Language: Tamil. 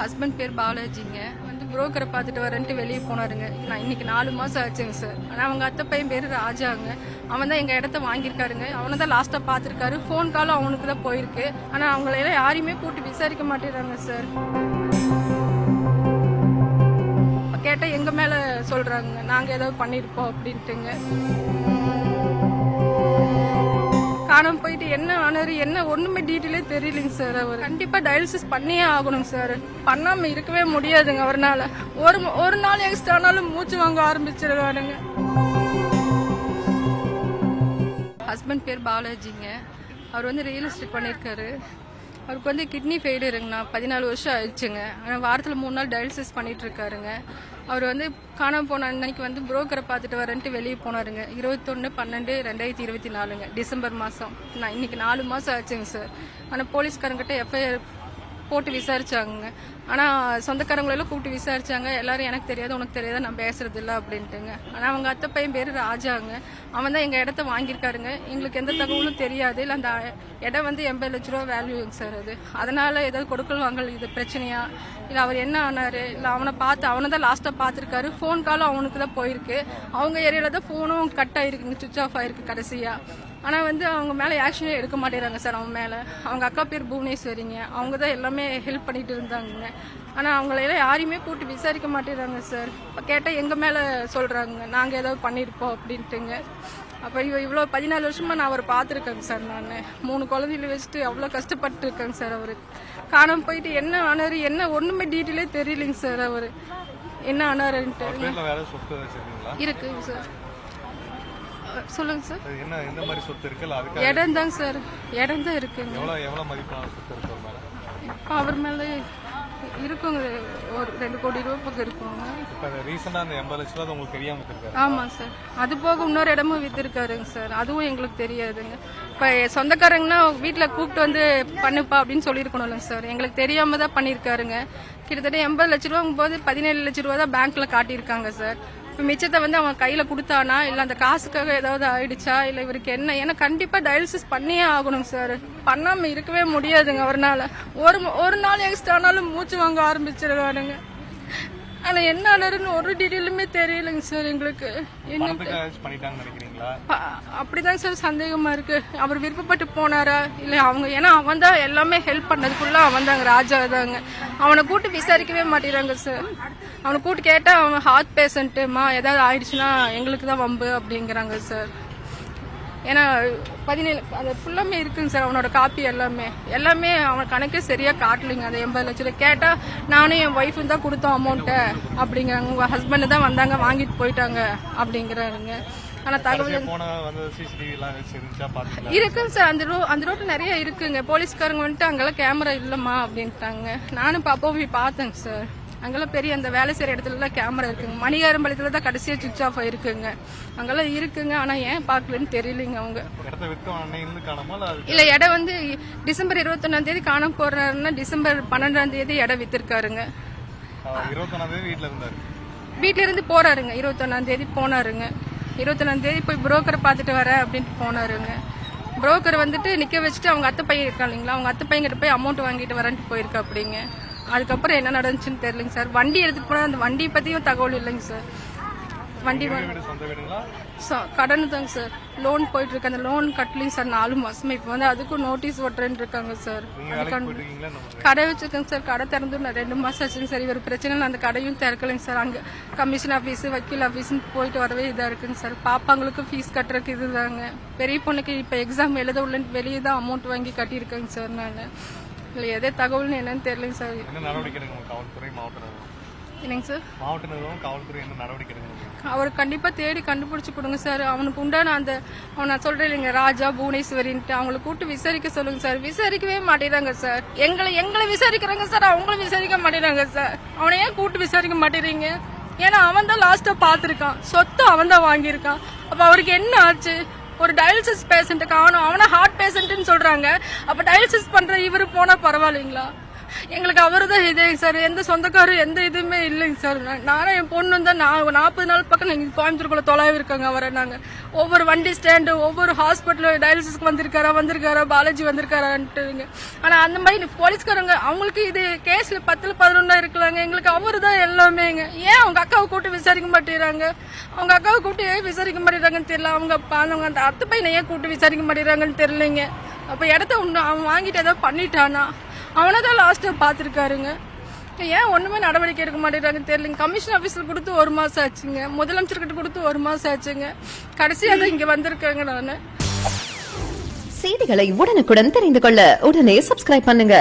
ஹஸ்பண்ட் பேர் பாலாஜிங்க. வந்து புரோக்கரை பார்த்துட்டு வரேன்ட்டு வெளியே போனாருங்க. நான் இன்னைக்கு 4 மாதம் ஆச்சுங்க சார். ஆனால் அவங்க அத்தை பையன் பேர் ராஜாங்க. அவன் தான் எங்கள் இடத்த வாங்கியிருக்காருங்க. அவனை தான் லாஸ்ட்டாக பார்த்துருக்காரு. ஃபோன் காலும் அவனுக்கு தான் போயிருக்கு. ஆனால் அவங்களெல்லாம் யாரையுமே கூப்பிட்டு விசாரிக்க மாட்டேறாங்க சார். கேட்டால் எங்கள் மேலே சொல்கிறாங்க, நாங்கள் ஏதாவது பண்ணியிருப்போம் அப்படின்ட்டுங்க. காணாம போயிட்டு என்ன ஆனாரு என்ன ஒண்ணுமே டீட்டெயிலே தெரியலைங்க சார். அவர் கண்டிப்பா டயாலிசிஸ் பண்ணியே ஆகணும் சார். பண்ணாம இருக்கவே முடியாதுங்க அவர்னால. ஒரு நாள் எக்ஸ்ட்ரா ஆனாலும் மூச்சு வாங்க ஆரம்பிச்சிருவாருங்க. ஹஸ்பண்ட் பேர் பாலாஜிங்க. அவர் வந்து ரியல் எஸ்டேட் பண்ணியிருக்காரு. அவருக்கு வந்து கிட்னி ஃபெயிலியருங்கண்ணா. 14 வருஷம் ஆயிடுச்சுங்க. ஆனால் வாரத்தில் 3 நாள் டயாலிசிஸ் பண்ணிட்டு இருக்காருங்க. அவர் வந்து காணாம போன அன்னைக்கு வந்து புரோக்கரை பார்த்துட்டு வரேன்ட்டு வெளியே போனாருங்க. 21/12/2024 டிசம்பர் மாதம். நான் இன்னைக்கு 4 மாதம் ஆச்சுங்க சார். ஆனால் போலீஸ்காரங்கிட்ட எஃப்ஐஆர் போட்டு விசாரிச்சாங்க. ஆனால் சொந்தக்காரங்களெல்லாம் கூப்பிட்டு விசாரிச்சாங்க. எல்லாரும் எனக்கு தெரியாது உனக்கு தெரியாத நான் பேசுறது இல்லை அப்படின்ட்டுங்க. ஆனால் அவங்க அத்தை பையன் பேர் ராஜாங்க. அவன் தான் எங்கள் இடத்த வாங்கியிருக்காருங்க. எங்களுக்கு எந்த தகவலும் தெரியாது. இல்லை அந்த இடம் வந்து 80 லட்ச ரூபா வேல்யூங்க சார். அது அதனால ஏதாவது கொடுக்கல் வாங்கல் இது பிரச்சனையா, இல்லை அவர் என்ன ஆனாரு, இல்லை அவனை தான் லாஸ்ட்டாக பார்த்துருக்காரு. ஃபோன் காலும் அவனுக்கு தான் போயிருக்கு. அவங்க ஏரியாவில் தான் ஃபோனும் கட் ஆயிருக்குங்க, சுவிச் ஆஃப் ஆயிருக்கு கடைசியாக. ஆனால் வந்து அவங்க மேலே ஆக்ஷனே எடுக்க மாட்டேறாங்க சார். அவன் மேலே அவங்க அக்கா பேர் புவனேஸ்வரிங்க. அவங்க தான் எல்லாமே ஹெல்ப் பண்ணிட்டு இருந்தாங்க. ஆனால் அவங்களெல்லாம் யாரையுமே கூப்பிட்டு விசாரிக்க மாட்டேறாங்க சார். இப்போ கேட்டால் எங்கள் மேலே சொல்கிறாங்க, நாங்கள் ஏதாவது பண்ணியிருப்போம் அப்படின்ட்டுங்க. அப்போ இவ்வளோ 14 வருஷமாக நான் அவரை பார்த்துருக்கேங்க சார். நான் 3 குழந்தைகளை வச்சுட்டு அவ்வளோ கஷ்டப்பட்டு இருக்கேங்க சார். அவர் காணாமல் போயிட்டு என்ன ஆனாரு என்ன ஒன்றுமே டீட்டெயிலே தெரியலைங்க சார். அவர் என்ன ஆனாருன்ட்டு இருக்குங்க சார். சொல்லுங்க சார். என்ன இந்த மாதிரி சொத்து இருக்குல்ல, அதுக்கு இடம் தாங்க சார். இடம் தான் இருக்குங்க. எவ்வளவு மதிப்பான சொத்து இருக்கு மேல? இப்போ அவர் மேல இருக்குங்க ஒரு 2 கோடி ரூபாய் பக்கம் இருக்குங்க. இப்போ ரீசெண்டா அந்த 80 லட்ச ரூபாய் உங்களுக்கு தெரியாம வித்திருக்காரு? ஆமா சார். அது போக இன்னொரு இடமும் வித்திருக்காருங்க சார். அதுவும் எங்களுக்கு தெரியாதுங்க. இப்போ சொந்தக்காரங்கன்னா வீட்டுல கூப்பிட்டு வந்து பண்ணுப்பா அப்படின்னு சொல்லியிருக்கணும்ல சார். எங்களுக்கு தெரியாம தான் பண்ணியிருக்காருங்க. கிட்டத்தட்ட 80 லட்ச ரூபாங்கும் போது 17 லட்ச ரூபா தான் பேங்க்ல காட்டியிருக்காங்க சார். இப்போ மிச்சத்தை வந்து அவன் கையில கொடுத்தானா, இல்லை அந்த காசுக்காக ஏதாவது ஆயிடுச்சா, இல்லை இவருக்கு என்ன? ஏன்னா கண்டிப்பா டயாலிசிஸ் பண்ணியே ஆகணும் சார். பண்ணாம இருக்கவே முடியாதுங்க அவர்னால. ஒரு நாள் எக்ஸ்ட்ரா ஆனாலும் மூச்சு வாங்க ஆரம்பிச்சிருவானுங்க. ஆனா என்ன ஆனாருன்னு ஒரு டீட்டெயிலுமே தெரியலைங்க சார் எங்களுக்கு. அப்படிதான் சார் சந்தேகமா இருக்கு. அவர் விருப்பப்பட்டு போனாரா இல்ல அவங்க, ஏன்னா அவன் தான் எல்லாமே ஹெல்ப் பண்ணது ஃபுல்லா அவன் தாங்க, ராஜா தாங்க. அவனை கூட்டு விசாரிக்கவே மாட்டேறாங்க சார். அவனை கூட்டு கேட்டா அவன் ஹார்ட் பேஷண்ட்டுமா, ஏதாவது ஆயிடுச்சுன்னா எங்களுக்கு தான் வம்பு அப்படிங்கிறாங்க சார். ஏன்னா 17 அது ஃபுல்லாமே இருக்குங்க சார். அவனோட காப்பி எல்லாமே அவன் கணக்கே சரியா காட்டலைங்க. அந்த 80 லட்ச ரூபாய் கேட்டா நானும் என் ஒய்ஃபும் தான் கொடுத்தோம் அமௌண்ட்டை அப்படிங்கிறாங்க. உங்க ஹஸ்பண்ட் தான் வந்தாங்க வாங்கிட்டு போயிட்டாங்க அப்படிங்கிறாருங்க. ஆனா தகவல் இருக்குங்க சார். அந்த ரோட்டு நிறைய இருக்குங்க. போலீஸ்காரங்க வந்துட்டு அங்கெல்லாம் கேமரா இல்லம்மா அப்படின்ட்டாங்க. நானும் போய் பார்த்தேங்க சார். அங்கெல்லாம் பெரிய அந்த வேலை செய்யற இடத்துல கேமரா இருக்குங்க. மணிகாரம்பாளையத்துல தான் கடைசியா சுவிச் ஆஃப் ஆயிருக்குங்க. அங்கெல்லாம் இருக்குங்க. ஆனா ஏன் பாக்கலன்னு தெரியலங்க. அவங்க இல்ல இடம் வந்து டிசம்பர் 21ஆம் தேதி காணாம போறாருன்னா டிசம்பர் 12ஆம் தேதி இடம் வித்திருக்காருங்க. வீட்டுல இருந்து போறாருங்க. 21ஆம் தேதி போனாருங்க. 21ஆம் தேதி போய் புரோக்கரை பார்த்துட்டு வரேன் அப்படின்ட்டு போனாருங்க. புரோக்கர் வந்துட்டு நிக்க வச்சுட்டு அவங்க அத்தை பையன் இருக்கா இல்லைங்களா, அவங்க அத்தை பையன்கிட்ட போய் அமௌண்ட் வாங்கிட்டு வரேன்ட்டு போயிருக்கா அப்படிங்க. அதுக்கப்புறம் என்ன நடந்துச்சுன்னு தெரியலங்க சார். வண்டி எடுத்துட்டு போனா அந்த வண்டியை பத்தியும் தகவல் இல்லைங்க சார். வண்டி கடன் தாங்க சார். லோன் போயிட்டு இருக்கு. அந்த லோன் கட்டலிங்க சார் 4 மாசமா. இப்ப வந்து அதுக்கும் நோட்டீஸ் ஒட்டுறேன்னு இருக்காங்க சார். கடை வச்சிருக்கேங்க சார். கடை திறந்து 2 மாசம் ஆச்சுங்க சார். இவர் பிரச்சனை அந்த கடையும் திறக்கலைங்க சார். அங்க கமிஷன் ஆபீஸ் வக்கீல் ஆபீஸ்ன்னு போயிட்டு வரவே இதா இருக்குங்க சார். பாப்பாங்களுக்கு ஃபீஸ் கட்டுறதுக்கு இதுதாங்க. பெரிய பொண்ணுக்கு இப்ப எக்ஸாம் எழுத உள்ள வெளியே தான் அமௌண்ட் வாங்கி கட்டியிருக்கேங்க சார். நான் இல்ல எதே தகவல்னு என்னன்னு தெரியலங்க சார். என்னங்க சார்? அவர் கண்டிப்பா தேடி கண்டுபிடிச்சு கொடுங்க சார். அவனுக்கு உண்டான அந்த நான் சொல்றேன் இல்லைங்க, ராஜா புவனேஸ்வரின்ட்டு அவங்களை கூப்பிட்டு விசாரிக்க சொல்லுங்க சார். விசாரிக்கவே மாட்டேறாங்க சார். எங்களை விசாரிக்கிறாங்க சார். அவங்களும் விசாரிக்க மாட்டேறாங்க சார். அவனை ஏன் கூப்பிட்டு விசாரிக்க மாட்டேறீங்க? ஏன்னா அவன் தான் லாஸ்டா பாத்துருக்கான். சொத்து அவன் தான் வாங்கியிருக்கான். அப்ப அவருக்கு என்ன ஆச்சு? ஒரு டயாலிசிஸ் பேஷண்ட் காணும். அவனை ஹார்ட் பேஷண்ட்னு சொல்றாங்க. அப்ப டயாலிசிஸ் பண்ற இவரு போனா பரவாயில்லைங்களா? எங்களுக்கு அவரு தான் இதே சார். எந்த சொந்தக்காரும் எந்த இதுவுமே இல்லைங்க சார். நானும் என் பொண்ணு தான் 40 நாள் பக்கம் நீங்க கோயம்புத்தூருக்குள்ள தொலைவு இருக்காங்க அவரை. நாங்க ஒவ்வொரு வண்டி ஸ்டாண்டு ஒவ்வொரு ஹாஸ்பிட்டல் டயாலிசிஸ்க்கு வந்திருக்காரா பாலாஜி வந்திருக்காரான்ட்டுங்க. ஆனா அந்த மாதிரி போலீஸ்காரங்க அவங்களுக்கு இது கேஸ்ல 10ல் 11 இருக்கலாங்க. எங்களுக்கு அவரு தான் எல்லாமேங்க. ஏன் அவங்க அக்காவை கூப்பிட்டு விசாரிக்க மாட்டேறாங்க? அவங்க அக்காவை கூப்பிட்டு ஏன் விசாரிக்க மாட்டேறாங்கன்னு தெரியல. அவங்க அந்த அத்தை பையனை ஏன் கூப்பிட்டு விசாரிக்க மாட்டேறாங்கன்னு தெரியலைங்க. அப்ப இடத்த அவன் வாங்கிட்டு ஏதாவது பண்ணிட்டானா? அவனதான் லாஸ்டா பாத்துருக்காருங்க. ஏன் ஒண்ணுமே நடவடிக்கை எடுக்க மாட்டேங்கிறாங்கன்னு தெரியல. கமிஷன் ஆபீஸ்ல கொடுத்து 1 மாசம் ஆச்சுங்க. முதலமைச்சர் கிட்ட கொடுத்து 1 மாசம் ஆச்சுங்க. கடைசியாக இங்க வந்திருக்காங்க. நானு செய்திகளை உடனுக்குடன் தெரிந்து கொள்ள உடனே சப்ஸ்கிரைப் பண்ணுங்க.